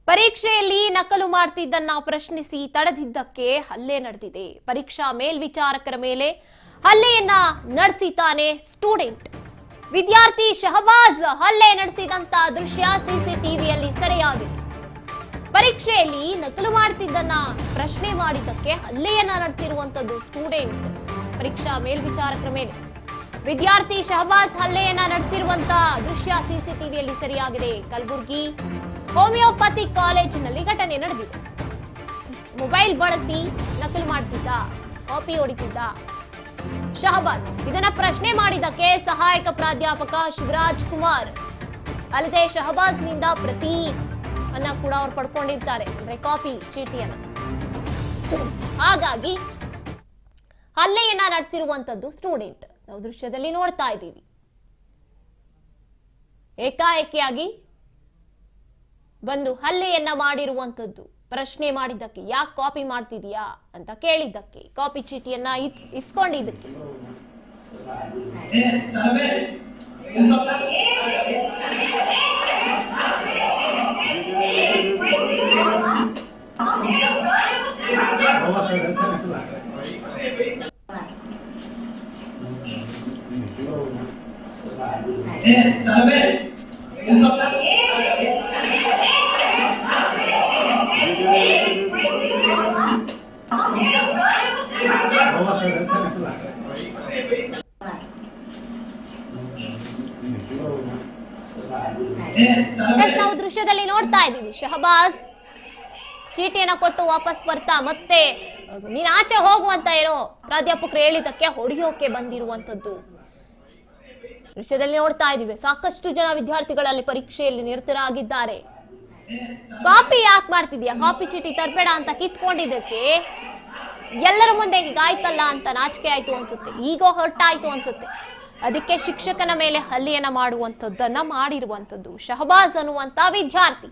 ಪರೀಕ್ಷೆಯಲ್ಲಿ ನಕಲು ಮಾಡ್ತಿದ್ದನ್ನ ಪ್ರಶ್ನಿಸಿ ತಡೆದಿದ್ದಕ್ಕೆ ಹಲ್ಲೆ ನಡೆದಿದೆ. ಪರೀಕ್ಷಾ ಮೇಲ್ವಿಚಾರಕರ ಮೇಲೆ ಹಲ್ಲೆಯನ್ನ ನಡೆಸಿದ್ದಾನೆ ಸ್ಟೂಡೆಂಟ್. ವಿದ್ಯಾರ್ಥಿ ಶಹಬಾಜ್ ಹಲ್ಲೆ ನಡೆಸಿದಂತ ದೃಶ್ಯ ಸಿಸಿಟಿವಿಯಲ್ಲಿ ಸೆರೆಯಾಗಿದೆ. ಪರೀಕ್ಷೆಯಲ್ಲಿ ನಕಲು ಮಾಡ್ತಿದ್ದನ್ನ ಪ್ರಶ್ನೆ ಮಾಡಿದ್ದಕ್ಕೆ ಹಲ್ಲೆಯನ್ನ ನಡೆಸಿರುವಂತದ್ದು ಸ್ಟೂಡೆಂಟ್. ಪರೀಕ್ಷಾ ಮೇಲ್ವಿಚಾರಕರ ಮೇಲೆ ವಿದ್ಯಾರ್ಥಿ ಶಹಬಾಜ್ ಹಲ್ಲೆಯನ್ನ ನಡೆಸಿರುವಂತ ದೃಶ್ಯ ಸಿಸಿಟಿವಿಯಲ್ಲಿ ಸೆರೆಯಾಗಿದೆ. ಕಲಬುರಗಿ ಹೋಮಿಯೋಪತಿ ಕಾಲೇಜಿನಲ್ಲಿ ಘಟನೆ ನಡೆದಿದೆ. ಮೊಬೈಲ್ ಬಳಸಿ ನಕಲು ಮಾಡ್ತಿದ್ದ, ಕಾಪಿ ಹೊಡಿತಿದ್ದ ಶಹಬಾಜ್. ಇದನ್ನ ಪ್ರಶ್ನೆ ಮಾಡಿದ್ದಕ್ಕೆ ಸಹಾಯಕ ಪ್ರಾಧ್ಯಾಪಕ ಶಿವರಾಜ್ ಕುಮಾರ್ ಅಲ್ಲದೆ ಶಹಬಾಜ್ ನಿಂದ ಪ್ರತಿ ಅನ್ನ ಕೂಡ ಅವ್ರು ಪಡ್ಕೊಂಡಿರ್ತಾರೆ, ಅಂದ್ರೆ ಕಾಪಿ ಚೀಟಿಯನ್ನ. ಹಾಗಾಗಿ ಹಲ್ಲೆಯನ್ನ ನಡೆಸಿರುವಂತದ್ದು ಸ್ಟೂಡೆಂಟ್. ನಾವು ದೃಶ್ಯದಲ್ಲಿ ನೋಡ್ತಾ ಇದ್ದೀವಿ. ಏಕಾಏಕಿಯಾಗಿ ಬಂದು ಹಲ್ಲೆಯನ್ನ ಮಾಡಿರುವಂತದ್ದು. ಪ್ರಶ್ನೆ ಮಾಡಿದ್ದಕ್ಕೆ, ಯಾಕೆ ಕಾಪಿ ಮಾಡ್ತಿದೀಯಾ ಅಂತ ಕೇಳಿದ್ದಕ್ಕೆ, ಕಾಪಿ ಚೀಟಿಯನ್ನ ಇಸ್ಕೊಂಡಿದ್ದಕ್ಕೆ. ನಾವು ದೃಶ್ಯದಲ್ಲಿ ನೋಡ್ತಾ ಇದ್ದೀವಿ. ಶಹಬಾಜ್ ಚೀಟಿಯನ್ನ ಕೊಟ್ಟು ವಾಪಸ್ ಬರ್ತಾ ಮತ್ತೆ ನೀನ್ ಆಚೆ ಹೋಗುವಂತ ಏನೋ ಪ್ರಾಧ್ಯಾಪಕರು ಹೇಳಿದ್ದಕ್ಕೆ ಹೊಡೆಯೋಕೆ ಬಂದಿರುವಂತದ್ದು ದೃಶ್ಯದಲ್ಲಿ ನೋಡ್ತಾ ಇದ್ದೀವಿ. ಸಾಕಷ್ಟು ಜನ ವಿದ್ಯಾರ್ಥಿಗಳಲ್ಲಿ ಪರೀಕ್ಷೆಯಲ್ಲಿ ನಿರತರಾಗಿದ್ದಾರೆ. ಕಾಪಿ ಯಾಕೆ ಮಾಡ್ತಿದ್ಯಾ, ಕಾಪಿ ಚೀಟಿ ತರಬೇಡ ಅಂತ ಕಿತ್ಕೊಂಡಿದ್ದಕ್ಕೆ ಎಲ್ಲರ ಮುಂದೆ ಹೀಗಾಯ್ತಲ್ಲ ಅಂತ ನಾಚಿಕೆ ಆಯ್ತು ಅನ್ಸುತ್ತೆ, ಈಗೋ ಹರ್ಟ್ ಆಯ್ತು ಅನ್ಸುತ್ತೆ. ಅದಕ್ಕೆ ಶಿಕ್ಷಕನ ಮೇಲೆ ಹಲ್ಲೆಯನ್ನ ಮಾಡುವಂಥದ್ದನ್ನ ಮಾಡಿರುವಂಥದ್ದು ಶಹಬಾಜ್ ಅನ್ನುವಂತ ವಿದ್ಯಾರ್ಥಿ.